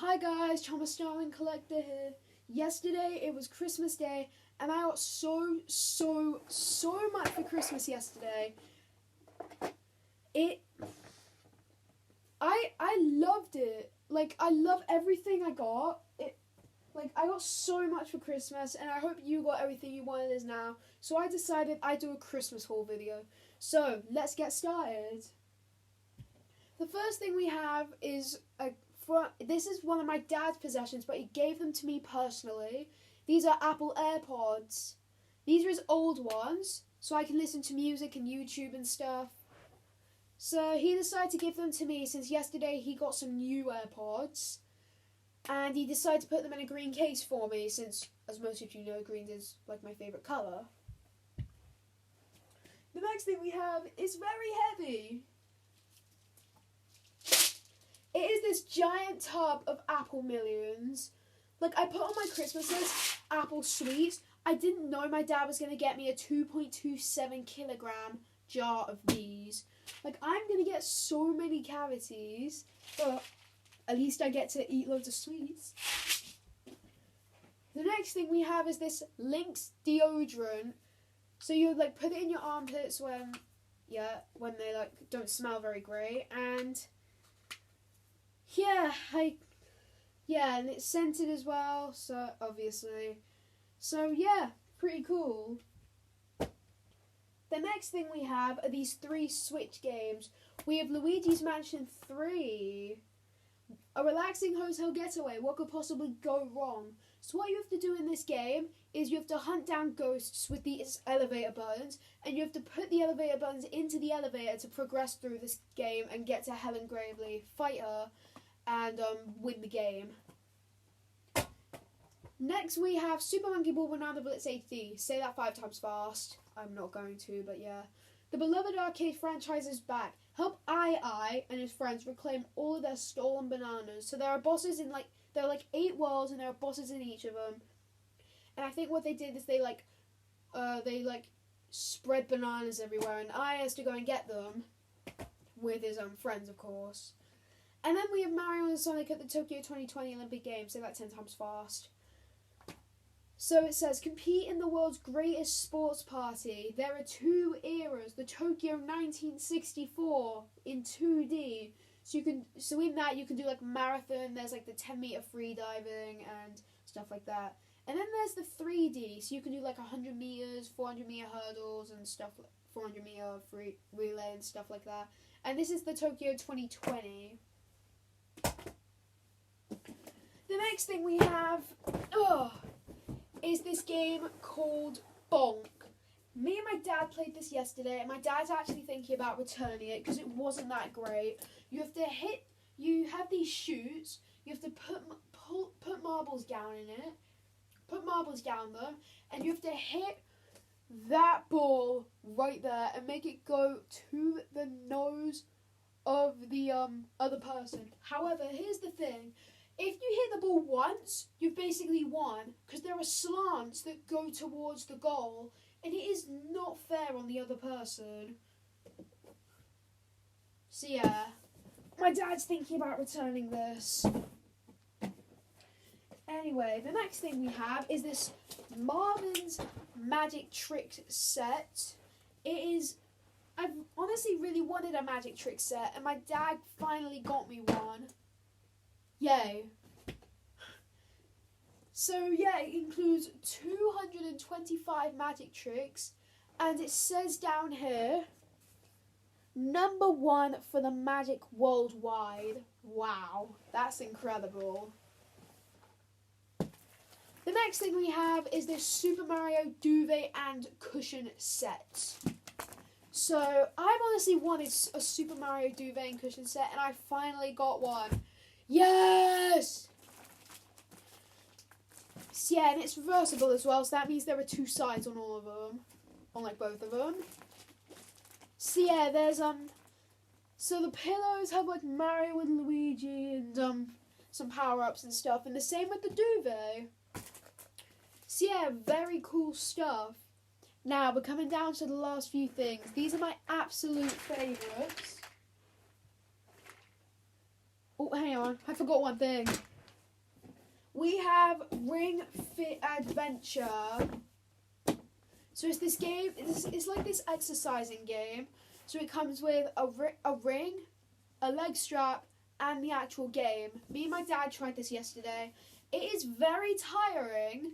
Hi guys, Thomas Starling Collector here. Yesterday it was Christmas Day and I got so much for Christmas yesterday. I loved it. Like, I love everything I got. I got so much for Christmas, and I hope you got everything you wanted as now. So I decided I'd do a Christmas haul video. So let's get started. The first thing we have is this is one of my dad's possessions, but he gave them to me personally. These are Apple AirPods. These are his old ones, so I can listen to music and YouTube and stuff. So he decided to give them to me since yesterday he got some new AirPods. And he decided to put them in a green case for me since, as most of you know, green is like my favourite colour. The next thing we have is very heavy. It is this giant tub of Apple Millions. Like, I put on my Christmas list Apple Sweets. I didn't know my dad was going to get me a 2.27 kilogram jar of these. Like, I'm going to get so many cavities, but at least I get to eat loads of sweets. The next thing we have is this Lynx deodorant. So you like put it in your armpits when they like don't smell very great, and and it's scented as well, so obviously. So yeah, pretty cool. The next thing we have are these 3 Switch games. We have Luigi's Mansion 3. A relaxing hotel getaway. What could possibly go wrong? So what you have to do in this game is you have to hunt down ghosts with these elevator buttons, and you have to put the elevator buttons into the elevator to progress through this game and get to Helen Gravely, fight her, and win the game. Next we have Super Monkey Ball Banana Blitz HD. Say that 5 times fast. I'm not going to, but yeah. The beloved arcade franchise is back. Help I and his friends reclaim all of their stolen bananas. So there are bosses in there are 8 worlds, and there are bosses in each of them. And I think what they did is they spread bananas everywhere, and I has to go and get them with his friends, of course. And then we have Mario and Sonic at the Tokyo 2020 Olympic Games. Say that 10 times fast. So it says, compete in the world's greatest sports party. There are 2 eras. The Tokyo 1964 in 2D. So in that you can do like marathon. There's like the 10-meter free diving and stuff like that. And then there's the 3D. So you can do like 100 meters, 400-meter hurdles and stuff, 400-meter free relay and stuff like that. And this is the Tokyo 2020. The next thing we have is this game called Bonk. Me and my dad played this yesterday, and my dad's actually thinking about returning it because it wasn't that great. You have these chutes, you have to put marbles down in it, and you have to hit that ball right there and make it go to the nose of the other person. However, here's the thing. If you hit the ball once, you've basically won, because there are slants that go towards the goal, and it is not fair on the other person. So yeah, my dad's thinking about returning this. Anyway, the next thing we have is this Marvin's Magic Trick set. I've honestly really wanted a magic trick set, and my dad finally got me one. Yay. So yeah, it includes 225 magic tricks, and it says down here, #1 for the magic worldwide. Wow, that's incredible. The next thing we have is this Super Mario duvet and cushion set. So I've honestly wanted a Super Mario duvet and cushion set, and I finally got one. Yes! So yeah, and it's reversible as well, so that means there are 2 sides on all of them. On like both of them. So yeah, there's so the pillows have like Mario and Luigi and some power-ups and stuff, and the same with the duvet. So yeah, very cool stuff. Now we're coming down to the last few things. These are my absolute favourites. Oh, hang on. I forgot one thing. we have Ring Fit Adventure. So it's this game, it's like this exercising game. So it comes with a ring, a leg strap, and the actual game. Me and my dad tried this yesterday. It is very tiring,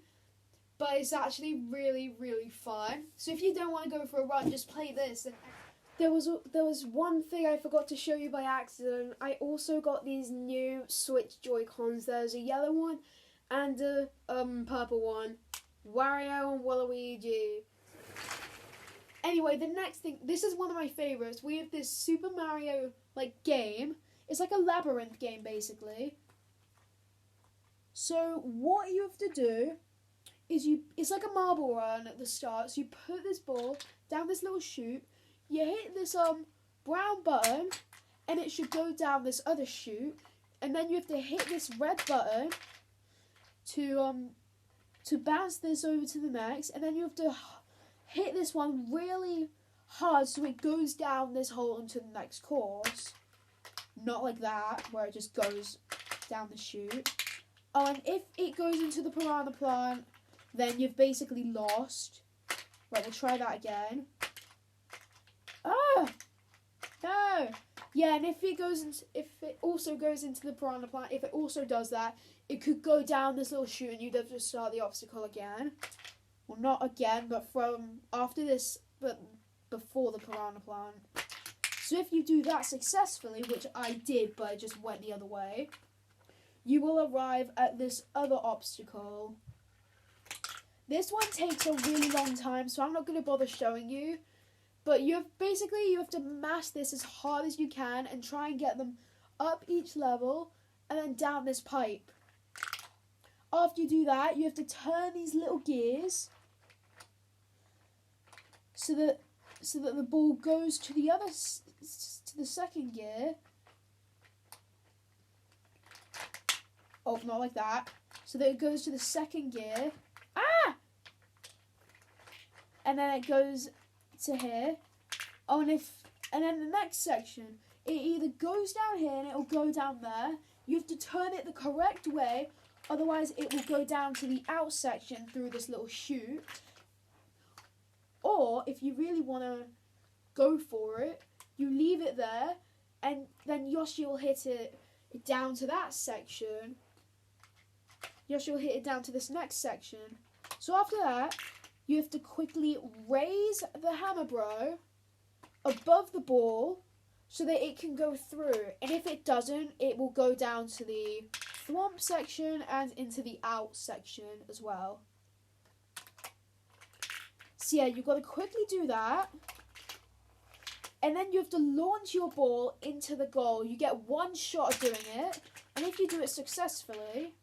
but it's actually really, really fun. So if you don't want to go for a run, just play this. There was one thing I forgot to show you by accident. I also got these new Switch Joy-Cons. There's a yellow one and a purple one. Wario and Waluigi. Anyway, the next thing, this is one of my favorites. We have this Super Mario game. It's like a labyrinth game basically. So what you have to do is it's like a marble run at the start. So you put this ball down this little chute. You hit this brown button, and it should go down this other chute, and then you have to hit this red button to bounce this over to the next, and then you have to hit this one really hard so it goes down this hole into the next course. Not like that, where it just goes down the chute. Oh, and if it goes into the piranha plant, then you've basically lost. Right, we'll try that again. Ah! No! Yeah, and if it also goes into the piranha plant, if it also does that, it could go down this little chute and you'd have to start the obstacle again. Well, not again, but from after this, but before the piranha plant. So if you do that successfully, which I did, but I just went the other way, you will arrive at this other obstacle. This one takes a really long time, so I'm not going to bother showing you. But you have to mash this as hard as you can and try and get them up each level and then down this pipe. After you do that, you have to turn these little gears so that the ball goes to the second gear. Oh, not like that. So that it goes to the second gear. Ah! And then it goes to here. Oh, and then the next section, it either goes down here and it will go down there. You have to turn it the correct way, otherwise it will go down to the out section through this little chute. Or if you really want to go for it, you leave it there, and then Yoshi will hit it down to that section. Yoshi will hit it down to this next section. So after that, you have to quickly raise the hammer bro above the ball so that it can go through. And if it doesn't, it will go down to the thwomp section and into the out section as well. So yeah, you've got to quickly do that. And then you have to launch your ball into the goal. You get one shot of doing it. And if you do it successfully,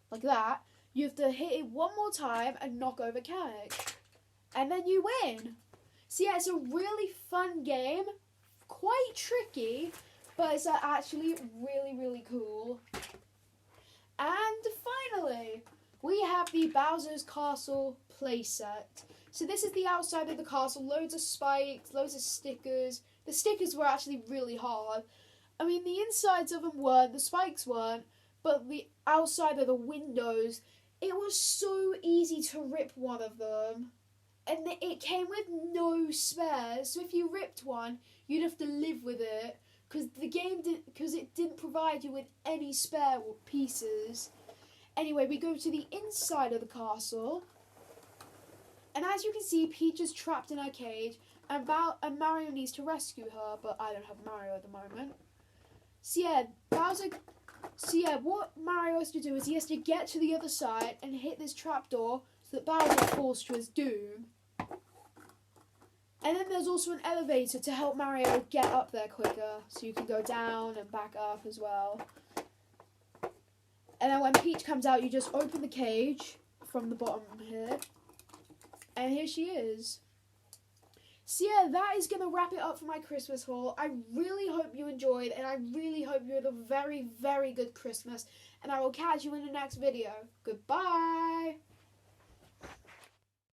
like that, you have to hit it one more time and knock over Kanik. And then you win. So yeah, it's a really fun game. Quite tricky, but it's actually really, really cool. And finally, we have the Bowser's Castle playset. So this is the outside of the castle. Loads of spikes, loads of stickers. The stickers were actually really hard. I mean, the insides of them weren't, the spikes weren't, but the outside of the windows, it was so easy to rip one of them. And it came with no spares, so if you ripped one, you'd have to live with it, because it didn't provide you with any spare pieces. Anyway, we go to the inside of the castle, and as you can see, Peach is trapped in her cage, and Mario needs to rescue her, but I don't have Mario at the moment. So yeah, what Mario has to do is he has to get to the other side and hit this trapdoor so that Bowser falls to his doom. And then there's also an elevator to help Mario get up there quicker, so you can go down and back up as well. And then when Peach comes out, you just open the cage from the bottom here. And here she is. So yeah, that is going to wrap it up for my Christmas haul. I really hope you enjoyed, and I really hope you had a very, very good Christmas. And I will catch you in the next video. Goodbye!